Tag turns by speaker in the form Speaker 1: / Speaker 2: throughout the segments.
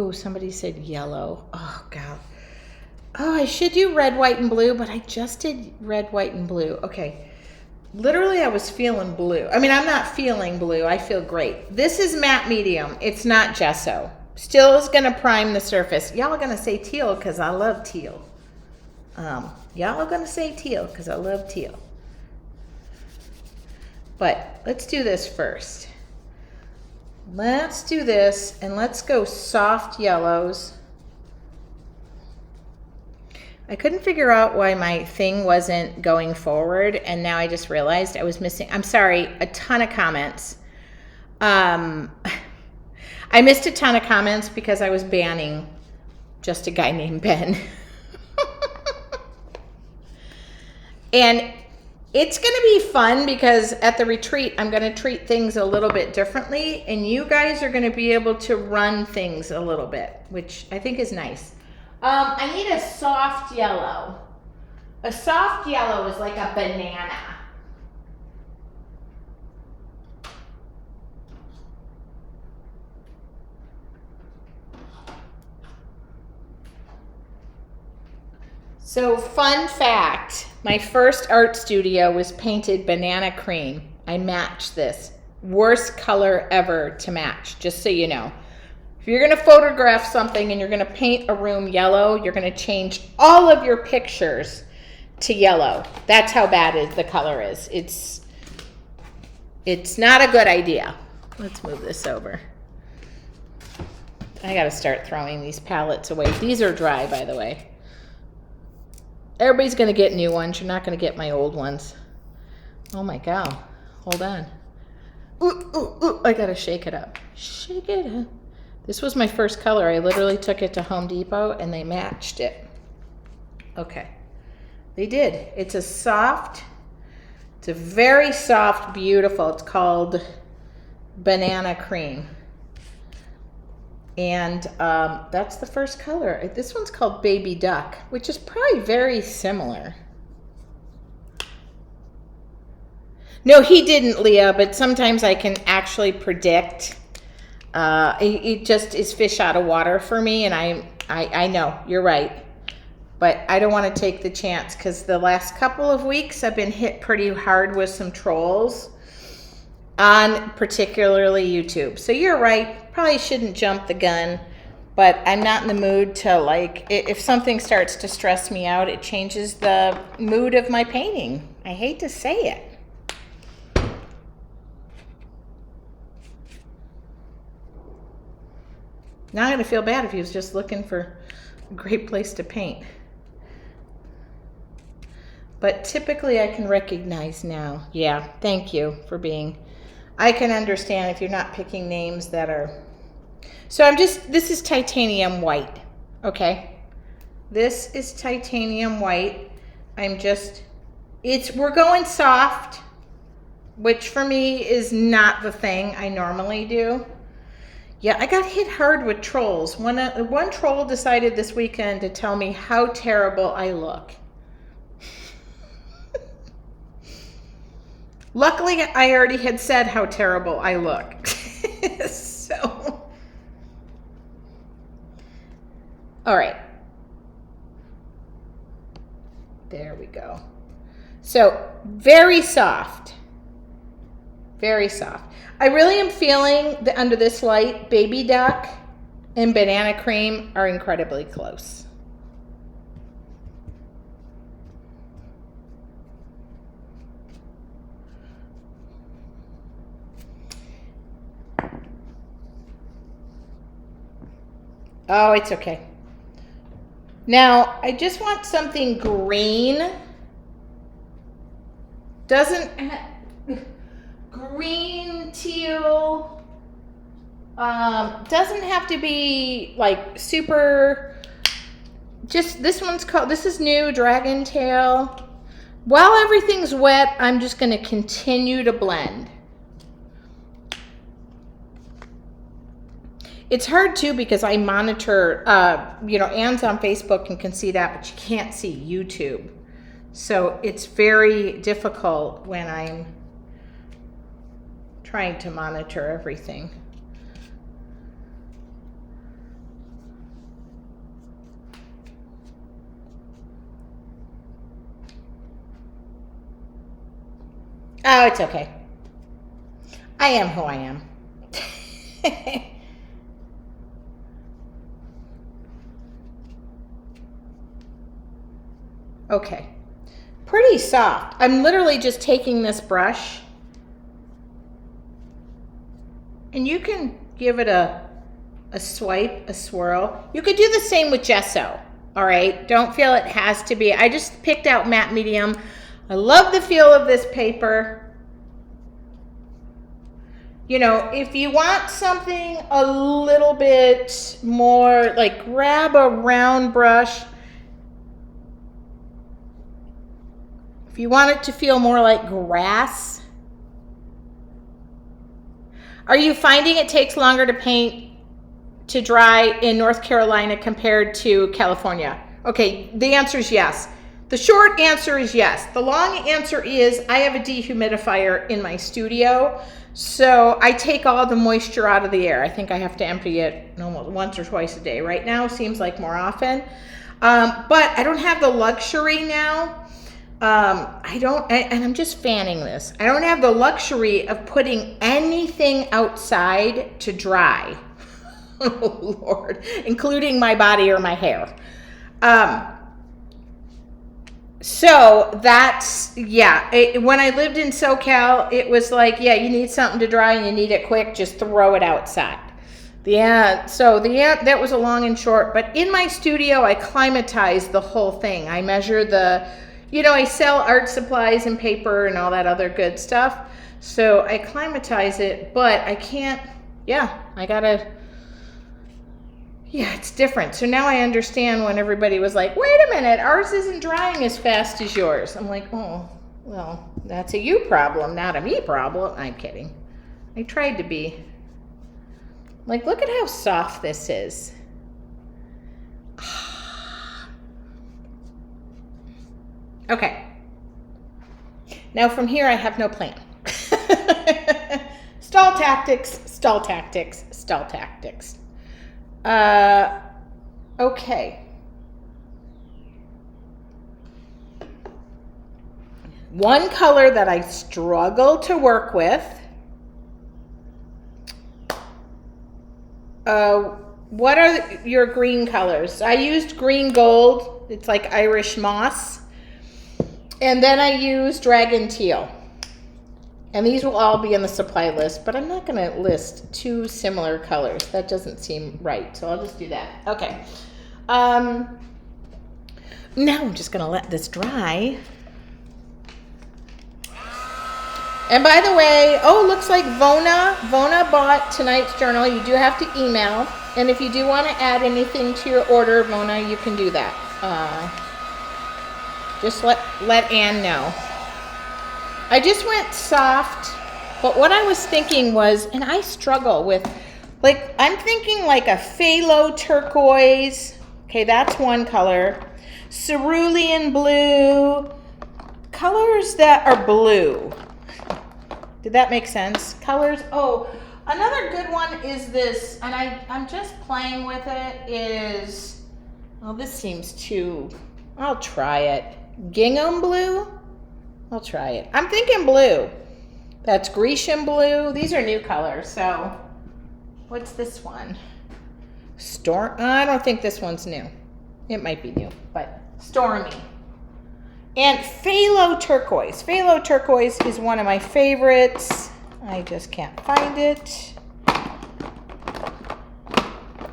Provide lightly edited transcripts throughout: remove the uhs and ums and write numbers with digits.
Speaker 1: Oh, somebody said yellow. Oh, God. Oh, I should do red, white, and blue, but I just did red, white, and blue. Okay. Literally, I was feeling blue. I mean, I'm not feeling blue. I feel great. This is matte medium. It's not gesso. Still is going to prime the surface. Y'all are going to say teal because I love teal. Y'all are going to say teal because I love teal. But let's do this first. Let's do this, and let's go soft yellows. I couldn't figure out why my thing wasn't going forward, and now I just realized I was missing. I'm sorry, a ton of comments. I missed a ton of comments because I was banning just a guy named Ben. And it's going to be fun because at the retreat, I'm going to treat things a little bit differently, and you guys are going to be able to run things a little bit, which I think is nice. I need a soft yellow. A soft yellow is like a banana. So, fun fact, my first art studio was painted banana cream. I matched this. Worst color ever to match, just so you know. If you're going to photograph something and you're going to paint a room yellow, you're going to change all of your pictures to yellow. That's how bad the color is. It's not a good idea. Let's move this over. I got to start throwing these palettes away. These are dry, by the way. Everybody's going to get new ones. You're not going to get my old ones. Oh my God. Hold on. Ooh, ooh, ooh. I got to shake it up. Shake it up. This was my first color. I literally took it to Home Depot and they matched it. Okay. They did. It's a very soft, beautiful. It's called Banana Cream. And that's the first color. This one's called Baby Duck, which is probably very similar. No, he didn't, Leah, but sometimes I can actually predict. It just is fish out of water for me, and I know, you're right. But I don't want to take the chance because the last couple of weeks I've been hit pretty hard with some trolls on particularly YouTube. So you're right, probably shouldn't jump the gun, but I'm not in the mood to, like, if something starts to stress me out, it changes the mood of my painting. I hate to say it. Now I'm going to feel bad if he was just looking for a great place to paint. But typically I can recognize now. Yeah, thank you for being... I can understand if you're not picking names that are... So this is titanium white, okay? This is titanium white. We're going soft, which for me is not the thing I normally do. Yeah, I got hit hard with trolls. One troll decided this weekend to tell me how terrible I look. Luckily, I already had said how terrible I look. So, all right. There we go. So, very soft. Very soft. I really am feeling that under this light, Baby Duck and Banana Cream are incredibly close. Oh, it's okay. Now, I just want something green. Green, teal. Doesn't have to be like super, just this is new, Dragon Tail. While everything's wet, I'm just going to continue to blend. It's hard too because I monitor, Anne's on Facebook and can see that, but you can't see YouTube. So it's very difficult when I'm trying to monitor everything. Oh, it's okay. I am who I am. Okay. Pretty soft. I'm literally just taking this brush, and you can give it a swipe, a swirl. You could do the same with gesso. All right, don't feel it has to be. I just picked out matte medium. I love the feel of this paper. You know, if you want something a little bit more, like grab a round brush. If you want it to feel more like grass. Are you finding it takes longer to paint, to dry in North Carolina compared to California? Okay, the answer is yes. The short answer is yes. The long answer is I have a dehumidifier in my studio, so I take all the moisture out of the air. I think I have to empty it almost once or twice a day. Right now seems like more often, but I don't have the luxury now. And I'm just fanning this. I don't have the luxury of putting anything outside to dry. Oh Lord, including my body or my hair. So that's, yeah, when I lived in SoCal, it was like, yeah, you need something to dry and you need it quick, just throw it outside. That was a long and short, but in my studio, I climatize the whole thing. I measure I sell art supplies and paper and all that other good stuff. So I climatize it, but I can't, it's different. So now I understand when everybody was like, wait a minute, ours isn't drying as fast as yours. I'm like, oh, well, that's a you problem, not a me problem. I'm kidding. I tried to be. Like, look at how soft this is. Okay. Now from here, I have no plan. Stall tactics, stall tactics, stall tactics. Okay. One color that I struggle to work with. What are your green colors? I used green gold. It's like Irish moss. And then I used dragon teal. And these will all be in the supply list, but I'm not going to list two similar colors. That doesn't seem right, so I'll just do that. Okay. Now I'm just going to let this dry. And by the way, looks like Vona bought tonight's journal. You do have to email. And if you do want to add anything to your order, Vona, you can do that. Just let Ann know. I just went soft, but what I was thinking was, and I struggle with, like, I'm thinking like a phthalo turquoise. Okay, that's one color. Cerulean blue. Colors that are blue. Did that make sense? Colors. Oh, another good one is this, and I'm just playing with it, is, this seems too, I'll try it. Gingham blue? I'll try it. I'm thinking blue. That's Grecian blue. These are new colors. So what's this one? I don't think this one's new. It might be new, but Stormy. And phthalo turquoise. Phthalo turquoise is one of my favorites. I just can't find it.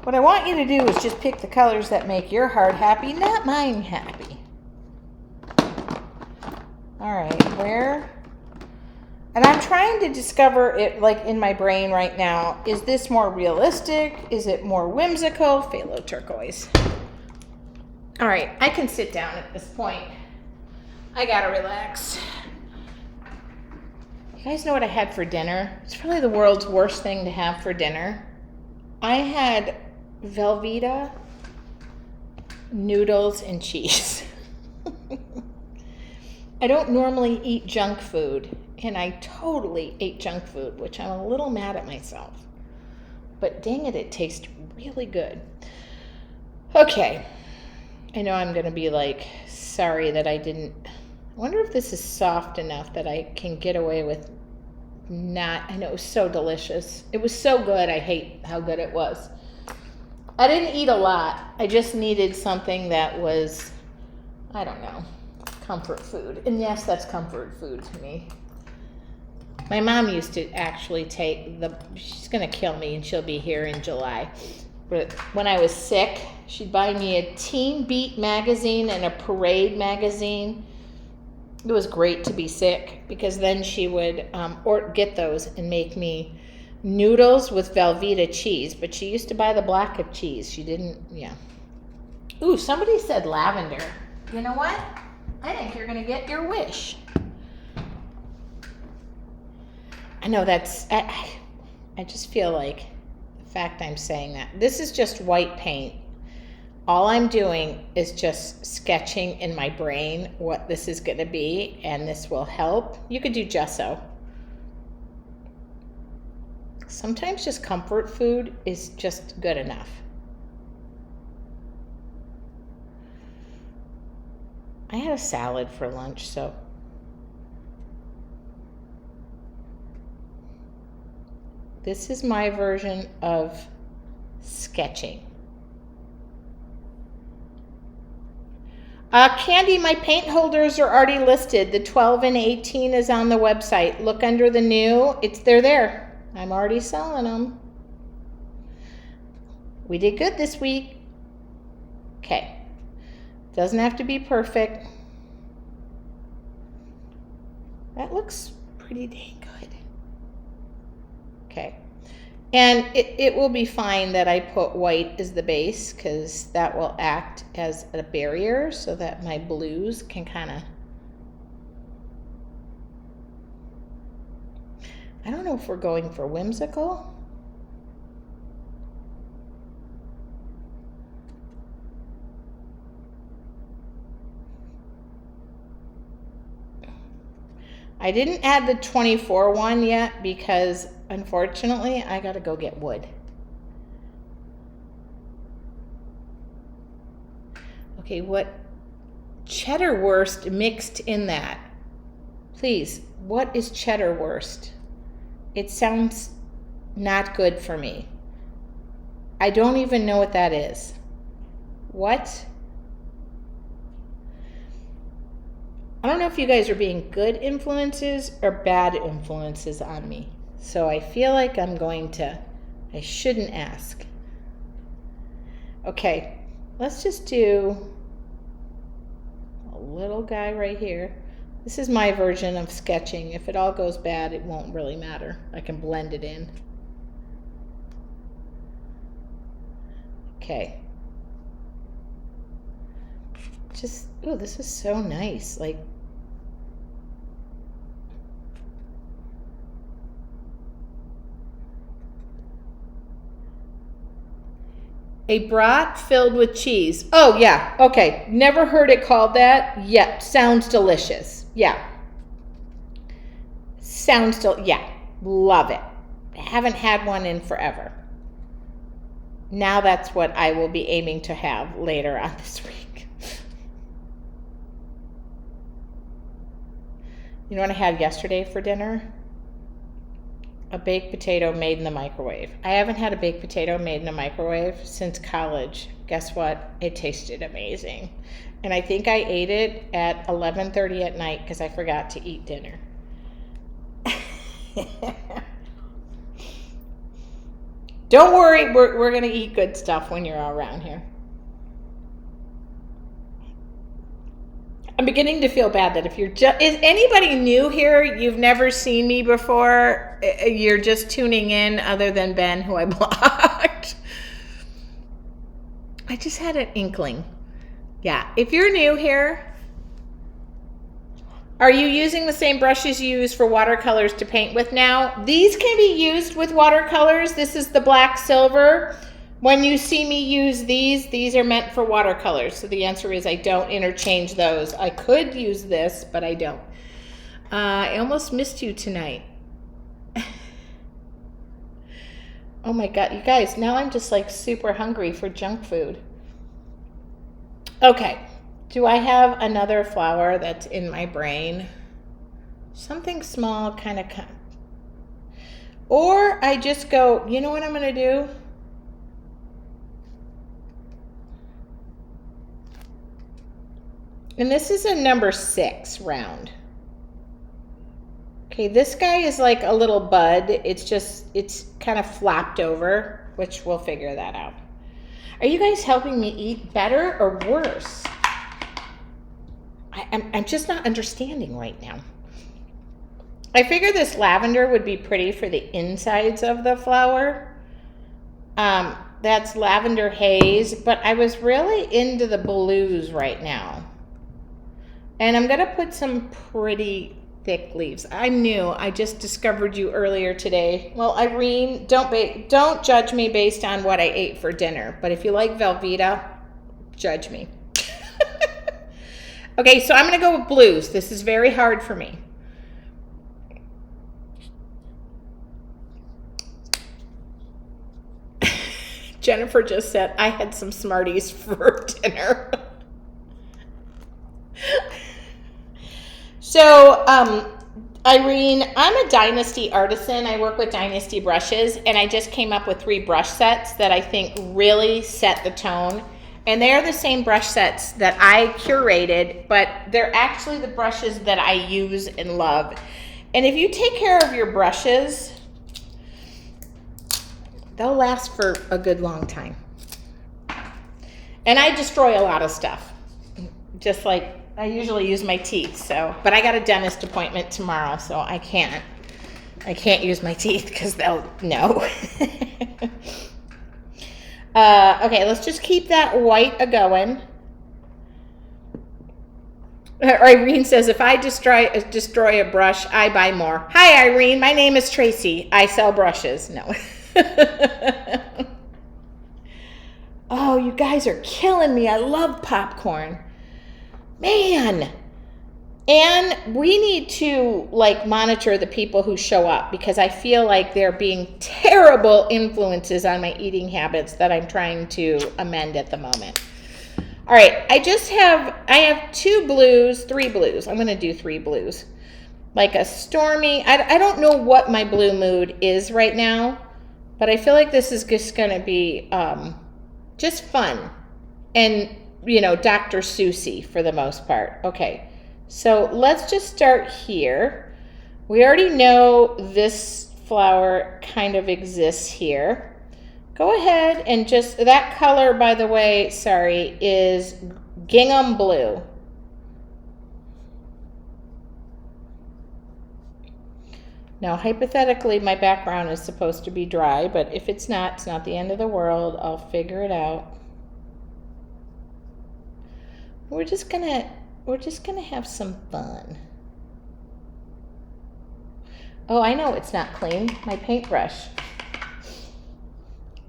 Speaker 1: What I want you to do is just pick the colors that make your heart happy, not mine happy. All right, where? And I'm trying to discover it, like, in my brain right now. Is this more realistic? Is it more whimsical? Phthalo turquoise. All right, I can sit down at this point. I gotta relax. You guys know what I had for dinner? It's probably the world's worst thing to have for dinner. I had Velveeta noodles and cheese. I don't normally eat junk food, and I totally ate junk food, which I'm a little mad at myself. But dang it, it tastes really good. Okay. I know I'm going to be like, sorry that I didn't I wonder if this is soft enough that I can get away with not, I know it was so delicious. It was so good, I hate how good it was. I didn't eat a lot. I just needed something that was, I don't know, comfort food. And yes, that's comfort food to me. My mom used to actually take she's gonna kill me and she'll be here in July. But when I was sick, she'd buy me a Teen Beat magazine and a Parade magazine. It was great to be sick because then she would get those and make me noodles with Velveeta cheese. But she used to buy the block of cheese. She didn't, yeah. Ooh, somebody said lavender. You know what? I think you're gonna get your wish. I know that's, I just feel like the fact I'm saying that. This is just white paint. All I'm doing is just sketching in my brain what this is going to be, and this will help. You could do gesso. Sometimes just comfort food is just good enough. I had a salad for lunch, so. This is my version of sketching. Candy, my paint holders are already listed. The 12 and 18 is on the website. Look under the new. They're there. I'm already selling them. We did good this week. Okay. Doesn't have to be perfect. That looks pretty dang good. Okay. And it will be fine that I put white as the base because that will act as a barrier so that my blues can kind of, I don't know if we're going for whimsical. I didn't add the 24 one yet because unfortunately I gotta go get wood. Okay, what cheddar wurst mixed in that? Please, what is cheddar wurst? It sounds not good for me. I don't even know what that is. What? I don't know if you guys are being good influences or bad influences on me. So I feel like I shouldn't ask. Okay, let's just do a little guy right here. This is my version of sketching. If it all goes bad, it won't really matter. I can blend it in. Okay. Just, oh, this is so nice. Like, a brat filled with cheese. Oh, yeah. Okay. Never heard it called that. Yeah. Sounds delicious. Yeah. Yeah. Love it. Haven't had one in forever. Now that's what I will be aiming to have later on this week. You know what I had yesterday for dinner? A baked potato made in the microwave. I haven't had a baked potato made in a microwave since college. Guess what? It tasted amazing. And I think I ate it at 11:30 at night because I forgot to eat dinner. Don't worry, we're going to eat good stuff when you're around here. I'm beginning to feel bad that if you're is anybody new here, you've never seen me before, you're just tuning in other than Ben, who I blocked. I just had an inkling. Yeah, if you're new here, are you using the same brushes you use for watercolors to paint with now? These can be used with watercolors. This is the black silver. When you see me use these are meant for watercolors. So the answer is I don't interchange those. I could use this, but I don't. I almost missed you tonight. Oh my God, you guys, now I'm just like super hungry for junk food. Okay, Do I have another flower that's in my brain? Something small, kind of, or I just go, you know what I'm going to do? And this is a number 6 round. Okay, this guy is like a little bud. It's kind of flopped over, which we'll figure that out. Are you guys helping me eat better or worse? I'm just not understanding right now. I figured this lavender would be pretty for the insides of the flower. That's lavender haze, but I was really into the blues right now. And I'm gonna put some pretty thick leaves. I just discovered you earlier today. Well, Irene, don't judge me based on what I ate for dinner, but if you like Velveeta, judge me. Okay, so I'm gonna go with blues. This is very hard for me. Jennifer just said, I had some Smarties for dinner. So, Irene, I'm a Dynasty artisan. I work with Dynasty brushes, and I just came up with 3 brush sets that I think really set the tone. And they are the same brush sets that I curated, but they're actually the brushes that I use and love. And if you take care of your brushes, they'll last for a good long time. And I destroy a lot of stuff, just like I usually use my teeth. But I got a dentist appointment tomorrow, so I can't use my teeth because they'll no. Okay, let's just keep that white a-going. Irene says, if I destroy a brush, I buy more. Hi, Irene. My name is Tracy. I sell brushes. No. Oh, you guys are killing me. I love popcorn. Man. And we need to monitor the people who show up, because I feel like they're being terrible influences on my eating habits that I'm trying to amend at the moment. All right, I have 3 blues. I'm going to do 3 blues. Like a stormy, I don't know what my blue mood is right now, but I feel like this is just going to be just fun and, Dr. Seussy for the most part. Okay. So let's just start here. We already know this flower kind of exists here. Go ahead and that color, by the way, is gingham blue. Now, hypothetically, my background is supposed to be dry, but if it's not the end of the world. I'll figure it out. We're just gonna have some fun. Oh, I know it's not clean. My paintbrush.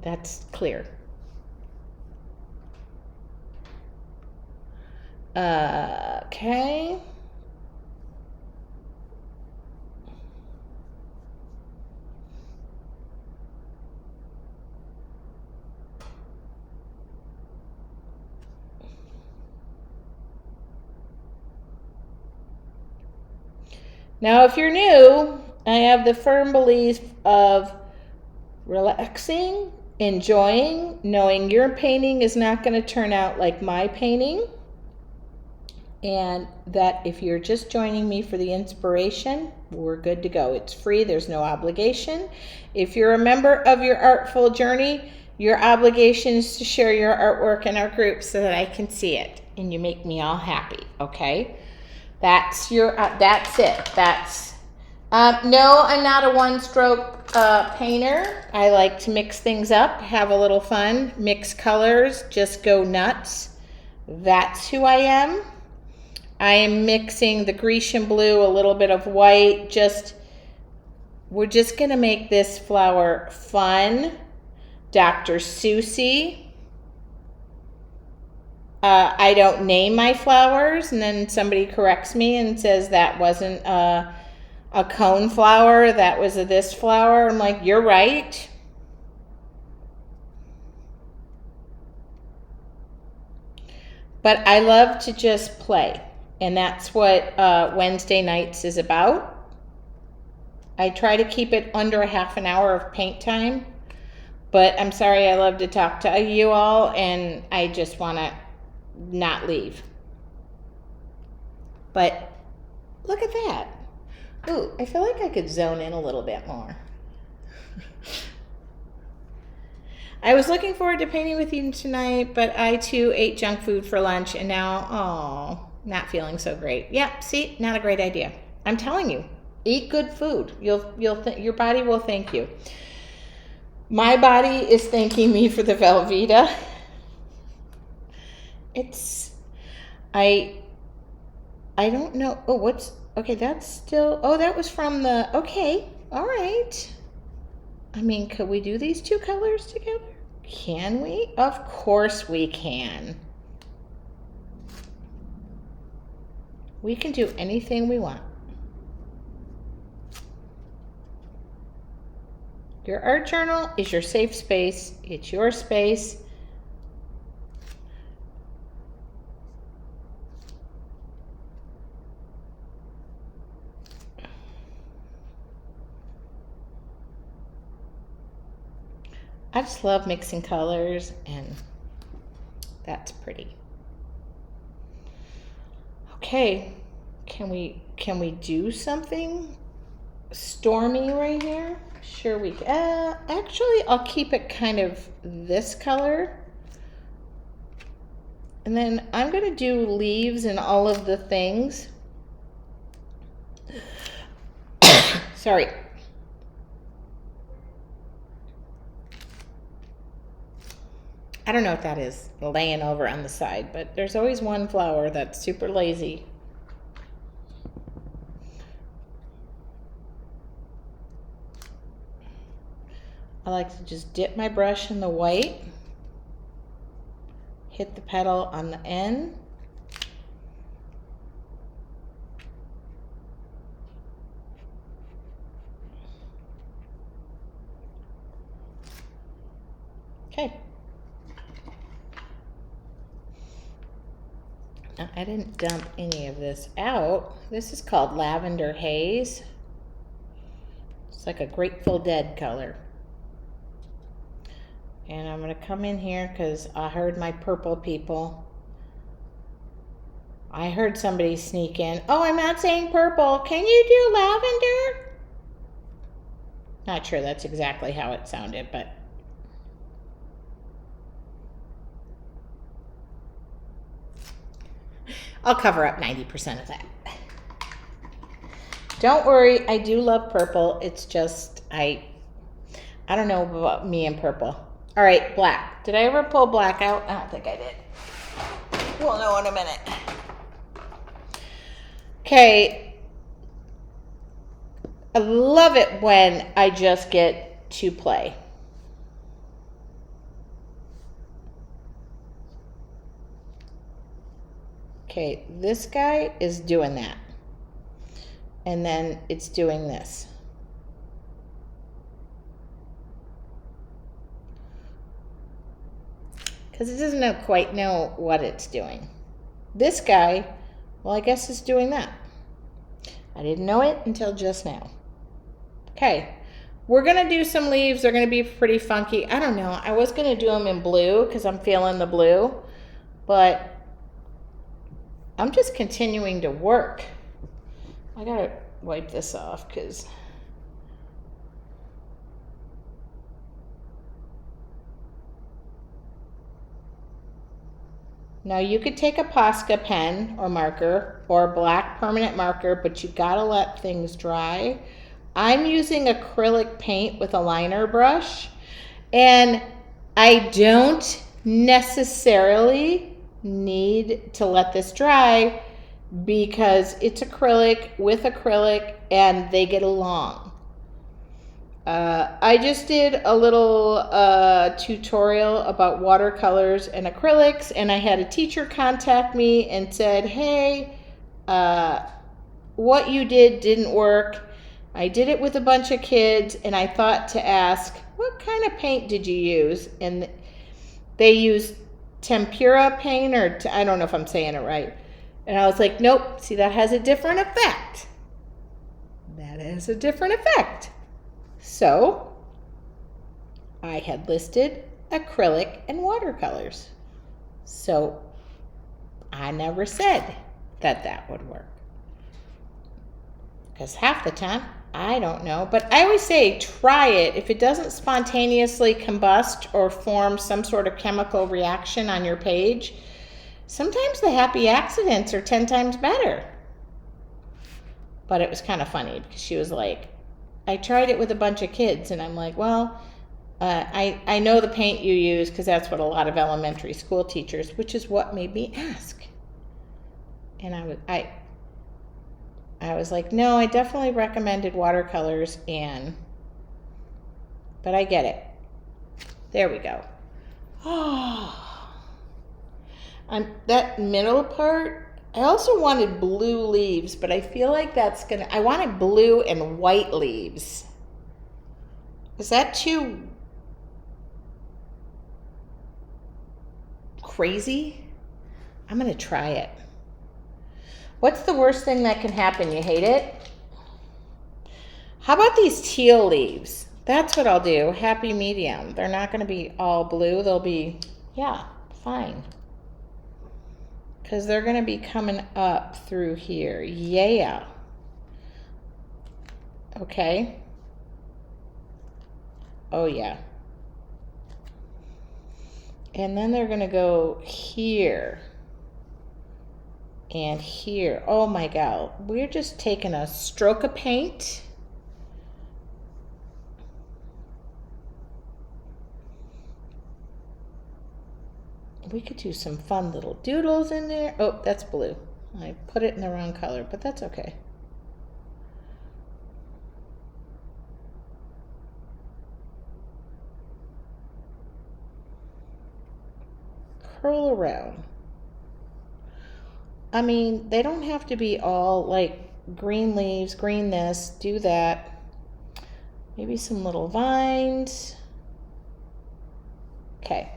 Speaker 1: That's clear. Okay. Now, if you're new, I have the firm belief of relaxing, enjoying, knowing your painting is not going to turn out like my painting, and that if you're just joining me for the inspiration, we're good to go. It's free. There's no obligation. If you're a member of your artful journey, your obligation is to share your artwork in our group so that I can see it, and you make me all happy, okay? That's it. No, I'm not a one-stroke painter. I like to mix things up, have a little fun, mix colors, just go nuts. That's who I am. I am mixing the Grecian blue, a little bit of white. We're just gonna make this flower fun. Dr. Seussy. I don't name my flowers, and then somebody corrects me and says that wasn't a cone flower, that was this flower. I'm like, you're right. But I love to just play, and that's what Wednesday nights is about. I try to keep it under a half an hour of paint time, but I'm sorry, I love to talk to you all, and I just want to not leave. But look at that. Ooh, I feel like I could zone in a little bit more. I was looking forward to painting with you tonight, but I too ate junk food for lunch, and now, oh, not feeling so great. Yep, see, not a great idea. I'm telling you, eat good food. Your body will thank you. My body is thanking me for the Velveeta. I don't know. Oh, okay, that's still, oh, that was from the, okay, all right. I mean, could we do these two colors together? Can we? Of course we can. We can do anything we want. Your art journal is your safe space. It's your space. I just love mixing colors, and that's pretty. Okay, can we do something stormy right here? Sure we can. Actually, I'll keep it kind of this color. And then I'm gonna do leaves and all of the things. Sorry. I don't know what that is, laying over on the side, but there's always one flower that's super lazy. I like to just dip my brush in the white, hit the petal on the end, okay. Now, I didn't dump any of this out. This is called Lavender Haze. It's like a Grateful Dead color. And I'm going to come in here because I heard my purple people. I heard somebody sneak in. Oh, I'm not saying purple. Can you do lavender? Not sure that's exactly how it sounded, but I'll cover up 90% of that. Don't worry, I do love purple. It's just, I don't know about me and purple. All right, black. Did I ever pull black out? I don't think I did. We'll know in a minute. Okay. I love it when I just get to play. Okay, this guy is doing that. And then it's doing this. Because it doesn't quite know what it's doing. This guy, well, I guess is doing that. I didn't know it until just now. Okay, we're gonna do some leaves. They're gonna be pretty funky. I don't know, I was gonna do them in blue because I'm feeling the blue, but I'm just continuing to work. I gotta wipe this off because now you could take a Posca pen or marker or black permanent marker, but you gotta let things dry. I'm using acrylic paint with a liner brush, and I don't necessarily need to let this dry because it's acrylic with acrylic and they get along. I just did a little tutorial about watercolors and acrylics, and I had a teacher contact me and said, hey, what you did didn't work. I did it with a bunch of kids, and I thought to ask, what kind of paint did you use? And they used tempera paint, or I don't know if I'm saying it right. And I was like, nope, see, that has a different effect. That has a different effect. So I had listed acrylic and watercolors. So I never said that that would work. Because half the time, I don't know. But I always say, try it. If it doesn't spontaneously combust or form some sort of chemical reaction on your page, sometimes the happy accidents are 10 times better. But it was kind of funny because she was like, I tried it with a bunch of kids. And I'm like, well, I know the paint you use because that's what a lot of elementary school teachers, which is what made me ask. And I was like, no, I definitely recommended watercolors, but I get it. There we go. Oh, that middle part, I also wanted blue leaves, but I feel like I wanted blue and white leaves. Is that too crazy? I'm gonna try it. What's the worst thing that can happen? You hate it? How about these teal leaves? That's what I'll do. Happy medium. They're not going to be all blue. They'll be, yeah, fine. Because they're going to be coming up through here. Yeah. Okay. Oh, yeah. And then they're going to go here. And here, oh my God, we're just taking a stroke of paint. We could do some fun little doodles in there. Oh, that's blue. I put it in the wrong color, but that's okay. Curl around. I mean, they don't have to be all like green leaves, green this, do that. Maybe some little vines. Okay.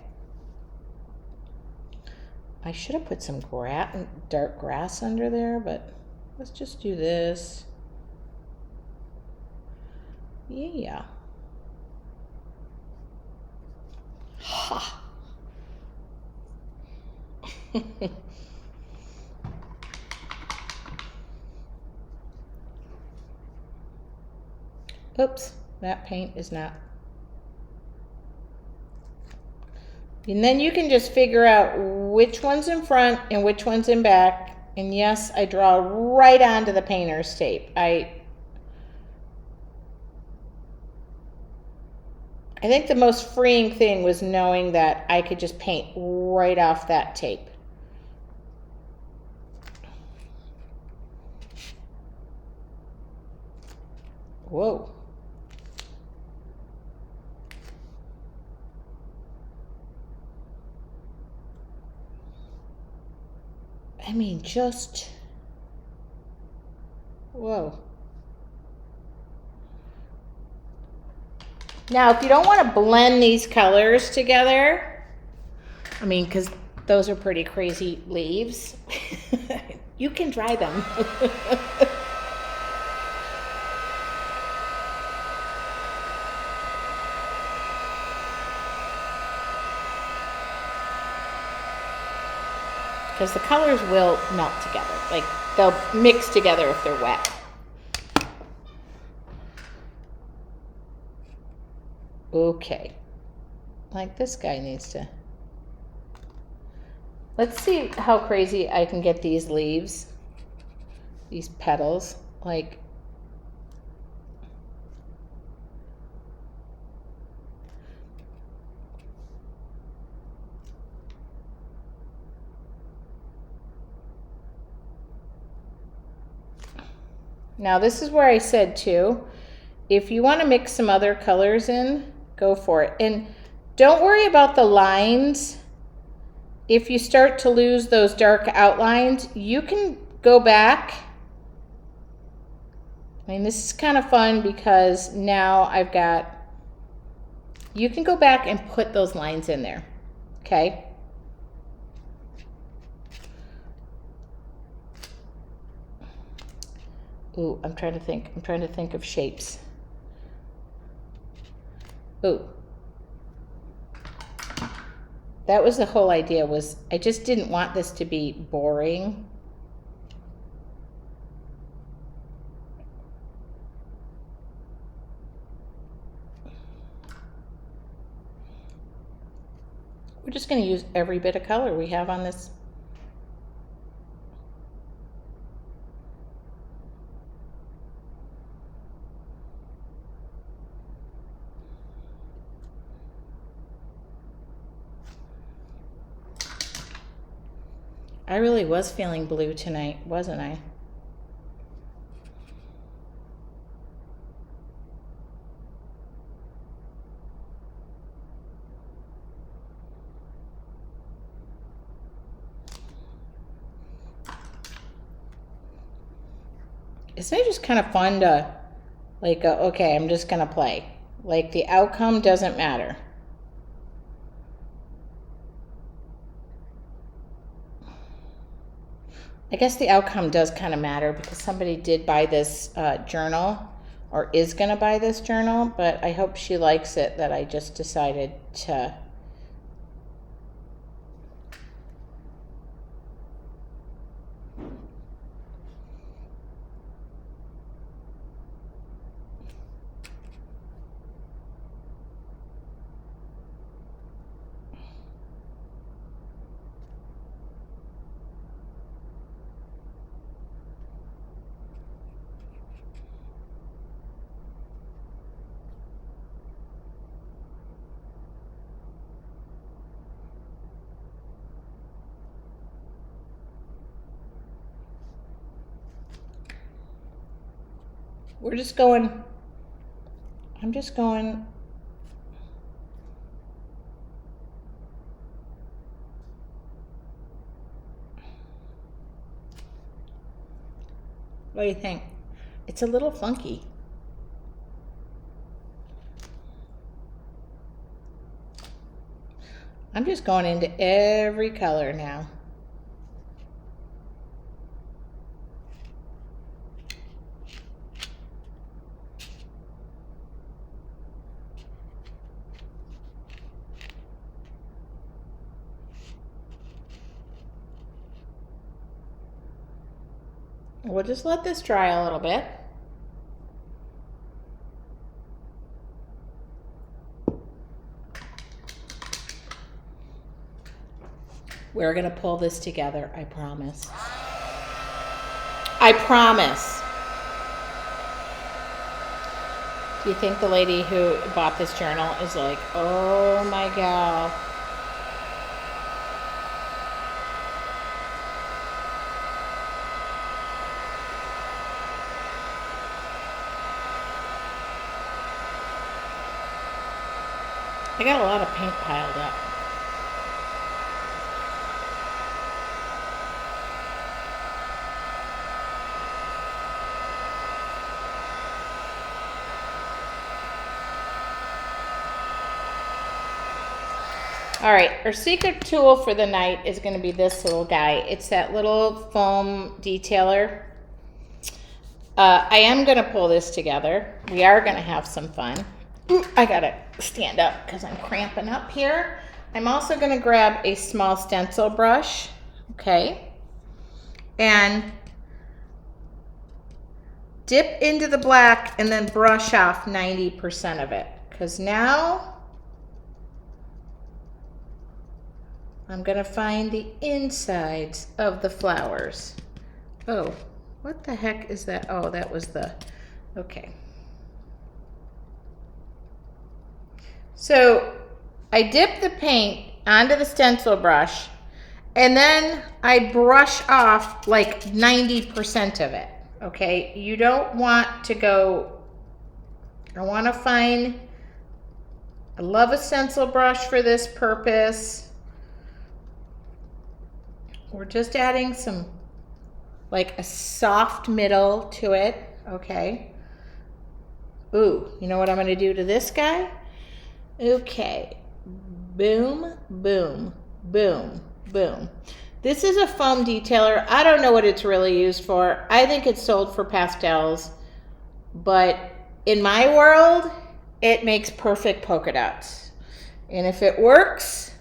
Speaker 1: I should have put some dark grass under there, but let's just do this. Yeah. Ha. Oops, that paint is not. And then you can just figure out which one's in front and which one's in back. And yes, I draw right onto the painter's tape. I think the most freeing thing was knowing that I could just paint right off that tape. Whoa. I mean, just, whoa. Now, if you don't want to blend these colors together, I mean, because those are pretty crazy leaves, you can dry them. Because the colors will melt together. Like, they'll mix together if they're wet. Okay. Like, this guy needs to. Let's see how crazy I can get these leaves. These petals. Like, now this is where I said too, if you want to mix some other colors in, go for it. And don't worry about the lines. If you start to lose those dark outlines, you can go back. I mean, this is kind of fun because now I've got, you can go back and put those lines in there, okay? Ooh, I'm trying to think. I'm trying to think of shapes. Ooh. That was the whole idea, was I just didn't want this to be boring. We're just going to use every bit of color we have on this. I really was feeling blue tonight, wasn't I? Isn't it just kind of fun to, like, okay, I'm just going to play. Like, the outcome doesn't matter. I guess the outcome does kind of matter, because somebody did buy this journal, or is going to buy this journal, but I hope she likes it that I just decided to. We're just going, I'm just going. What do you think? It's a little funky. I'm just going into every color now. We'll just let this dry a little bit. We're gonna pull this together, I promise. I promise. Do you think the lady who bought this journal is like, oh my God? I got a lot of paint piled up. All right, our secret tool for the night is going to be this little guy. It's that little foam detailer. I am going to pull this together. We are going to have some fun. Ooh, I got to stand up because I'm cramping up here. I'm also going to grab a small stencil brush, okay, and dip into the black and then brush off 90% of it, because now I'm going to find the insides of the flowers. Oh, what the heck is that? Oh, that was the, okay. So I dip the paint onto the stencil brush, and then I brush off like 90% of it, okay? You don't want to go, I want to find, I love a stencil brush for this purpose. We're just adding some, like a soft middle to it, okay? Ooh, you know what I'm gonna do to this guy? Okay, boom, boom, boom, boom. This is a foam detailer. I don't know what it's really used for. I think it's sold for pastels, but in my world, it makes perfect polka dots. And if it works,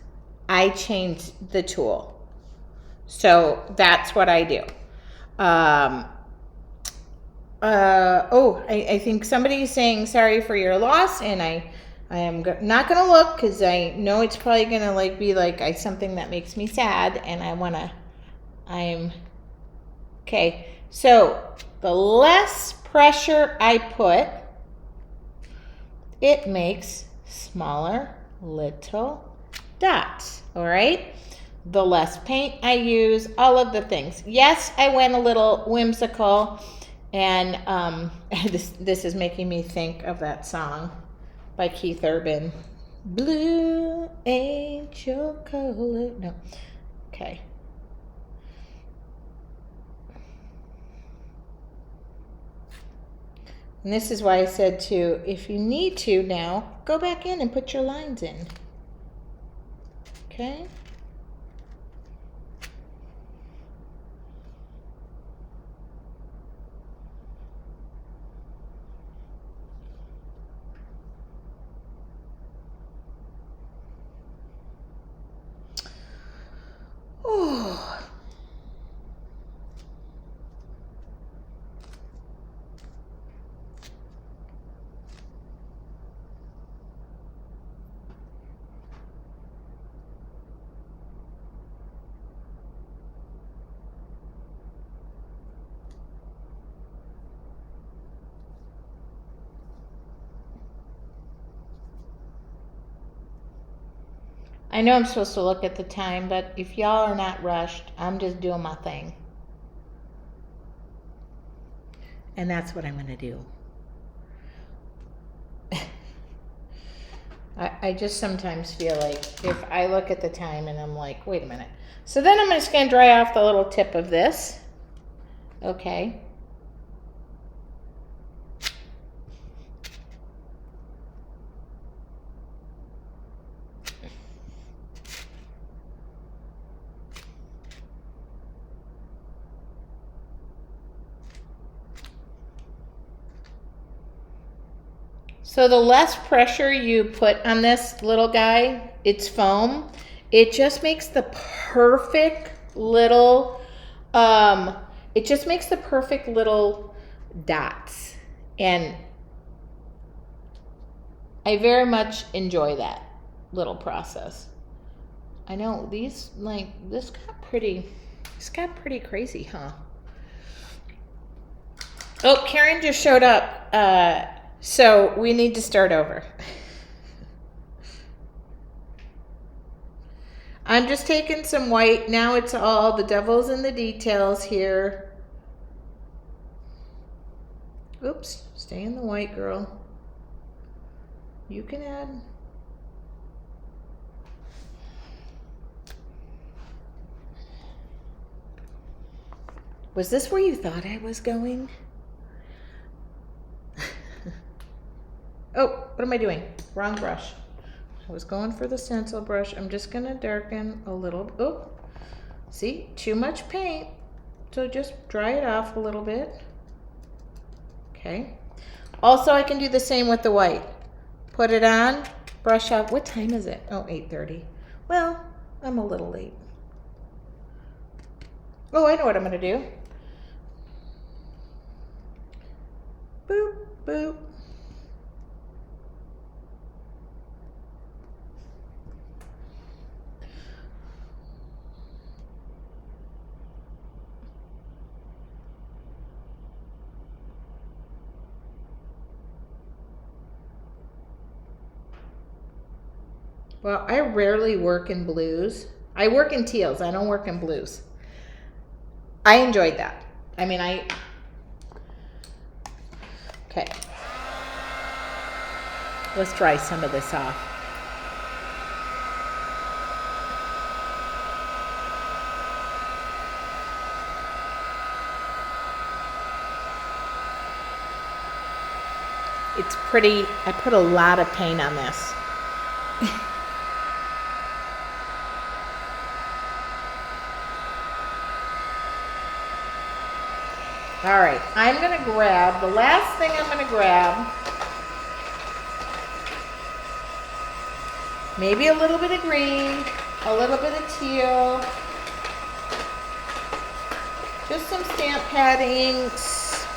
Speaker 1: I change the tool. So that's what I do. I think somebody's saying sorry for your loss, and I am not going to look because I know it's probably going to be something that makes me sad, and okay. So the less pressure I put, it makes smaller little dots, all right? The less paint I use, all of the things. Yes, I went a little whimsical, and this is making me think of that song by Keith Urban. Blue angel color. No. Okay. And this is why I said to, if you need to now, go back in and put your lines in. Okay? Oh. I know I'm supposed to look at the time, but if y'all are not rushed, I'm just doing my thing. And that's what I'm going to do. I just sometimes feel like if I look at the time and I'm like, wait a minute. So then I'm just going to dry off the little tip of this. Okay. So the less pressure you put on this little guy, it's foam, it just makes the perfect little, dots. And I very much enjoy that little process. I know these, this got pretty crazy, huh? Oh, Karen just showed up. So we need to start over. I'm just taking some white. Now it's all the devil's in the details here. Oops, stay in the white, girl. You can add. Was this where you thought I was going? Oh, what am I doing? Wrong brush. I was going for the stencil brush. I'm just going to darken a little. Oh, see, too much paint. So just dry it off a little bit. Okay. Also, I can do the same with the white. Put it on, brush off. What time is it? Oh, 8:30. Well, I'm a little late. Oh, I know what I'm going to do. Boop, boop. Well, I rarely work in blues. I work in teals. I don't work in blues. I enjoyed that. I mean, okay. Let's dry some of this off. It's pretty. I put a lot of paint on this. All right, I'm gonna grab, the last thing I'm gonna grab, maybe a little bit of green, a little bit of teal, just some stamp pad inks.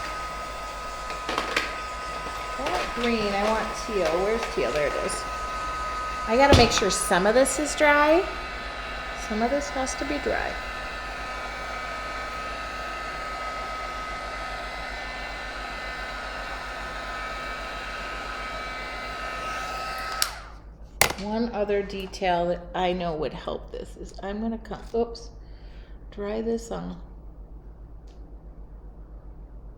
Speaker 1: I want green, I want teal. Where's teal? There it is. I gotta make sure some of this is dry. Some of this has to be dry. One other detail that I know would help this is I'm gonna come, oops, dry this on.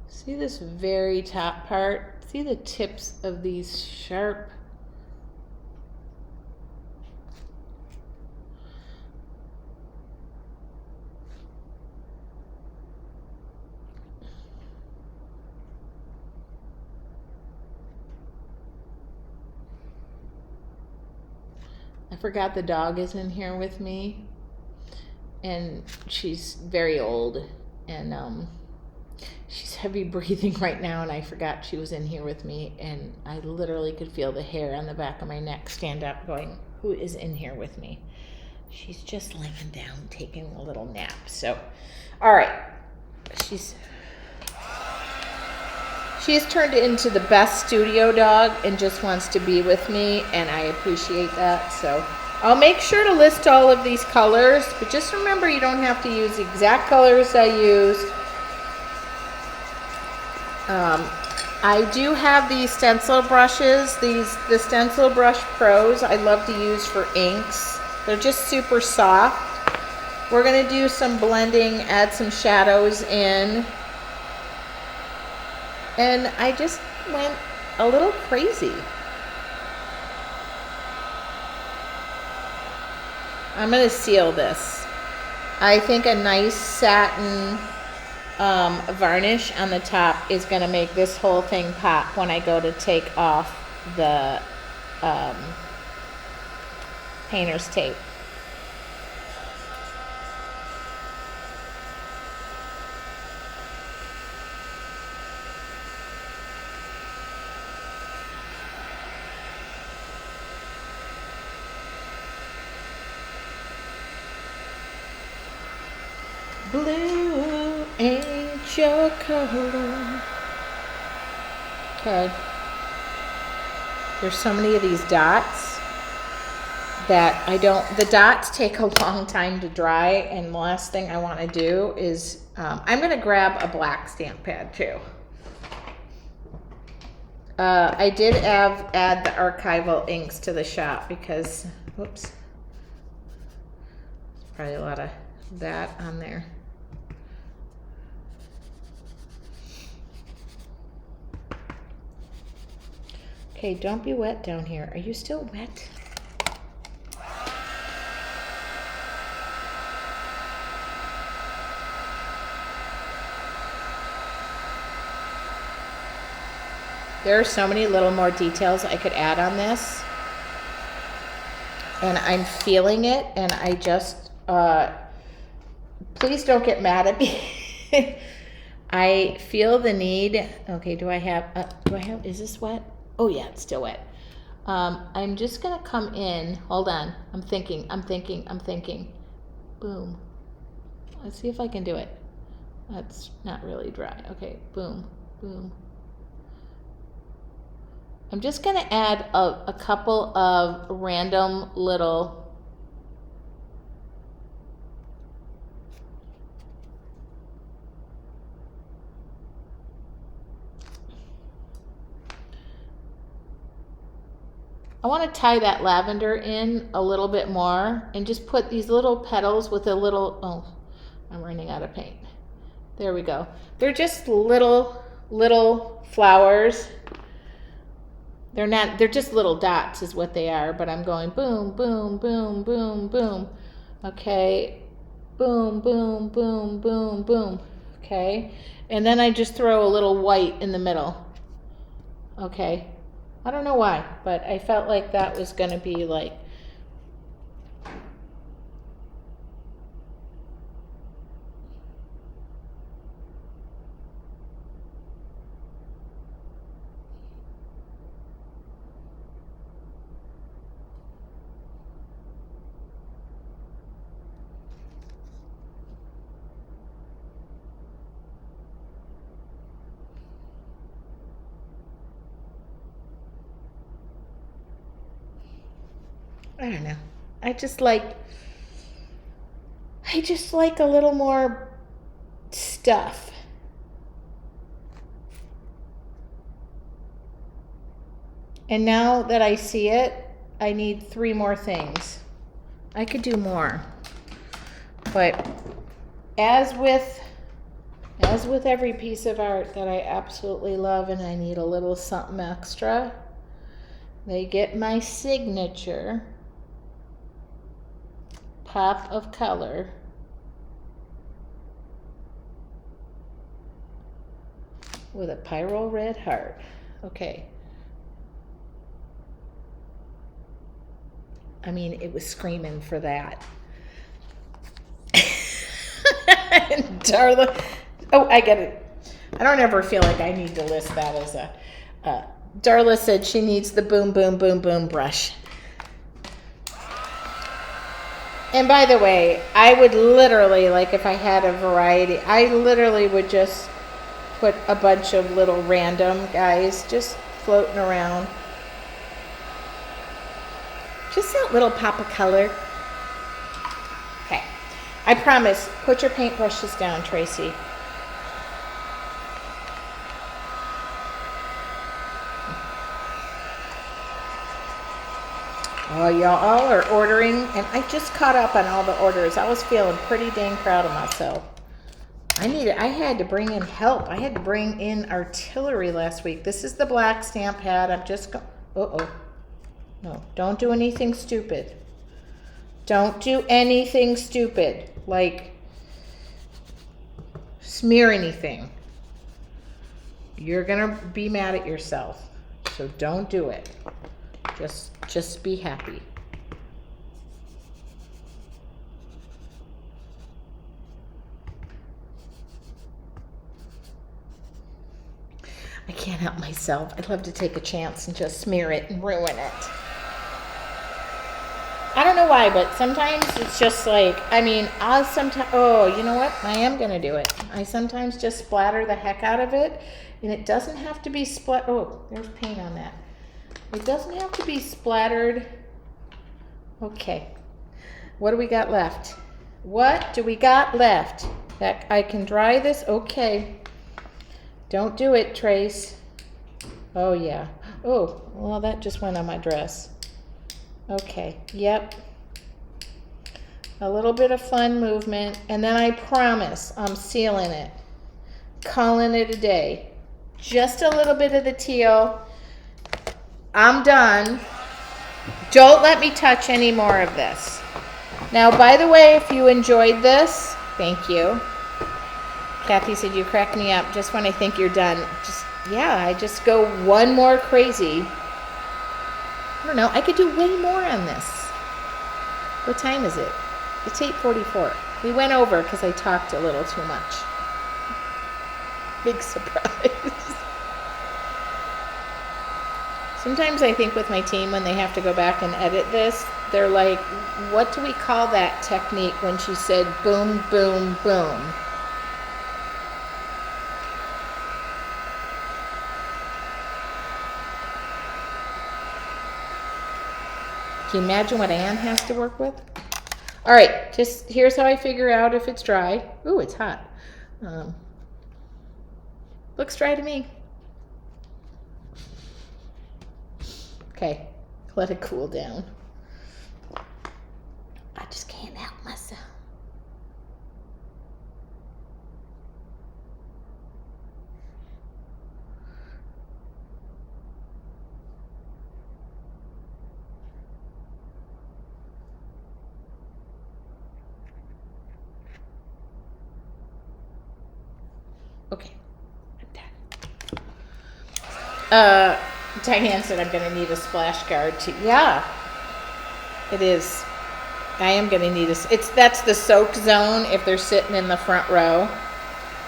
Speaker 1: See this very top part? See the tips of these sharp? I forgot the dog is in here with me, and she's very old, and she's heavy breathing right now, and I forgot she was in here with me, and I literally could feel the hair on the back of my neck stand up going, who is in here with me? She's just laying down taking a little nap. So all right, she's turned into the best studio dog and just wants to be with me, and I appreciate that. So I'll make sure to list all of these colors, but just remember you don't have to use the exact colors I used. I do have these stencil brushes, the Stencil Brush Pros I love to use for inks. They're just super soft. We're gonna do some blending, add some shadows in. And I just went a little crazy. I'm gonna seal this. I think a nice satin varnish on the top is gonna make this whole thing pop when I go to take off the painter's tape. Blue ain't your color. Okay. There's so many of these dots that the dots take a long time to dry, and the last thing I want to do is, I'm going to grab a black stamp pad too. I did add the archival inks to the shop because, whoops, there's probably a lot of that on there. Okay, don't be wet down here. Are you still wet? There are so many little more details I could add on this, and I'm feeling it, and I just, please don't get mad at me. I feel the need. Okay, is this wet? Oh yeah, it's still wet. I'm just gonna come in, hold on, I'm thinking. Boom. Let's see if I can do it. That's not really dry. Okay, boom, boom. I'm just gonna add a couple of random little I want to tie that lavender in a little bit more and just put these little petals with a little, oh, I'm running out of paint. There we go. They're just little flowers. They're just little dots is what they are, but I'm going boom, boom, boom, boom, boom. Okay, boom, boom, boom, boom, boom. Okay, and then I just throw a little white in the middle. Okay. I don't know why, but I felt like that was going to be like, I don't know. I just like a little more stuff. And now that I see it, I need 3 more things. I could do more. But as with every piece of art that I absolutely love and I need a little something extra, they get my signature pop of color with a pyro red heart. Okay. I mean, it was screaming for that. Darla, oh, I get it. I don't ever feel like I need to list that as a, Darla said she needs the boom, boom, boom, boom brush. And by the way, I would literally, like if I had a variety, I literally would just put a bunch of little random guys just floating around. Just that little pop of color. Okay. I promise, put your paintbrushes down, Tracy. Oh, y'all all are ordering, and I just caught up on all the orders. I was feeling pretty dang proud of myself. I had to bring in help. I had to bring in artillery last week. This is the black stamp pad. I'm just uh-oh. No, don't do anything stupid. Don't do anything stupid, like smear anything. You're gonna be mad at yourself, so don't do it. Just be happy. I can't help myself. I'd love to take a chance and just smear it and ruin it. I don't know why, but sometimes it's just like, I mean, I'll sometimes, oh, you know what? I am going to do it. I sometimes just splatter the heck out of it, and it doesn't have to be oh, there's paint on that. It doesn't have to be splattered. Okay. What do we got left? What do we got left? That I can dry this? Okay. Don't do it, Trace. Oh, yeah. Oh, well, that just went on my dress. Okay, yep. A little bit of fun movement, and then I promise I'm sealing it. Calling it a day. Just a little bit of the teal. I'm done. Don't let me touch any more of this. Now, by the way, if you enjoyed this, thank you. Kathy said you crack me up just when I think you're done. I just go one more crazy. I don't know, I could do way more on this. What time is it? It's 8:44. We went over because I talked a little too much. Big surprise. Sometimes I think with my team when they have to go back and edit this, they're like, what do we call that technique when she said boom, boom, boom? Can you imagine what Anne has to work with? All right, just here's how I figure out if it's dry. Ooh, it's hot. Looks dry to me. Okay, let it cool down. I just can't help myself. Okay, I'm done. Diane said I'm going to need a splash guard too. Yeah, it is. I am going to need that's the soak zone if they're sitting in the front row.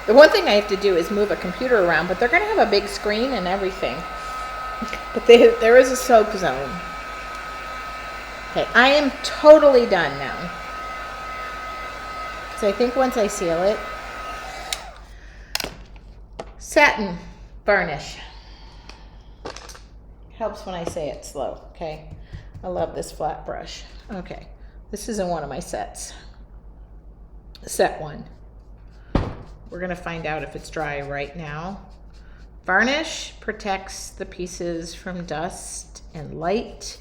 Speaker 1: The one thing I have to do is move a computer around, but they're going to have a big screen and everything. But there is a soak zone. Okay, I am totally done now. So I think once I seal it, satin varnish. Helps when I say it slow, okay? I love this flat brush. Okay, this is in one of my sets. Set 1. We're gonna find out if it's dry right now. Varnish protects the pieces from dust and light,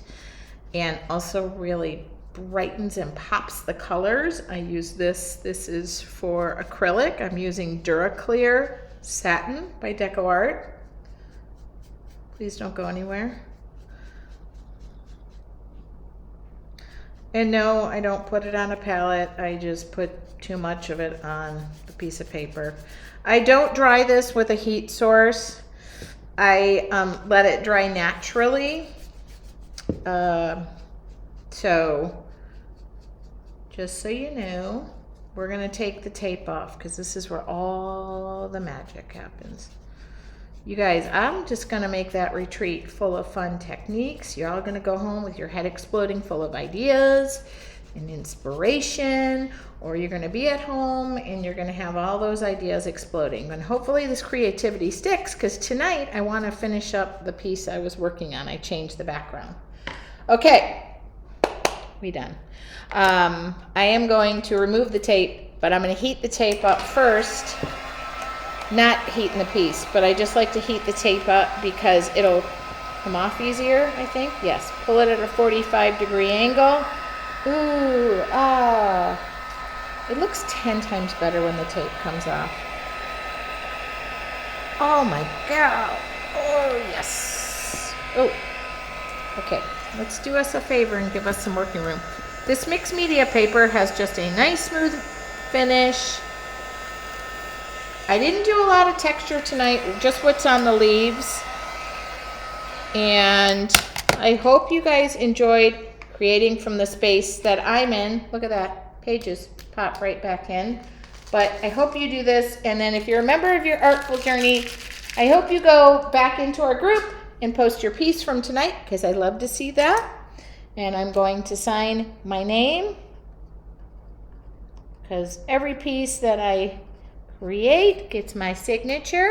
Speaker 1: and also really brightens and pops the colors. I use this. This is for acrylic. I'm using Duraclear Satin by Deco Art. Please don't go anywhere. And no, I don't put it on a palette. I just put too much of it on the piece of paper. I don't dry this with a heat source. I let it dry naturally. So just so you know, we're gonna take the tape off because this is where all the magic happens. You guys, I'm just gonna make that retreat full of fun techniques. You're all gonna go home with your head exploding full of ideas and inspiration, or you're gonna be at home and you're gonna have all those ideas exploding. And hopefully this creativity sticks, because tonight I wanna finish up the piece I was working on. I changed the background. Okay, we done. I am going to remove the tape, but I'm gonna heat the tape up first. Not heating the piece, but I just like to heat the tape up because it'll come off easier, I think. Yes, pull it at a 45-degree angle. Ooh, ah. It looks 10 times better when the tape comes off. Oh my God. Oh, yes. Oh, okay. Let's do us a favor and give us some working room. This mixed media paper has just a nice smooth finish. I didn't do a lot of texture tonight, just what's on the leaves. And I hope you guys enjoyed creating from the space that I'm in. Look at that, pages pop right back in. But I hope you do this, and then if you're a member of your Artful Journey, I hope you go back into our group and post your piece from tonight, because I love to see that. And I'm going to sign my name, because every piece that I create gets my signature.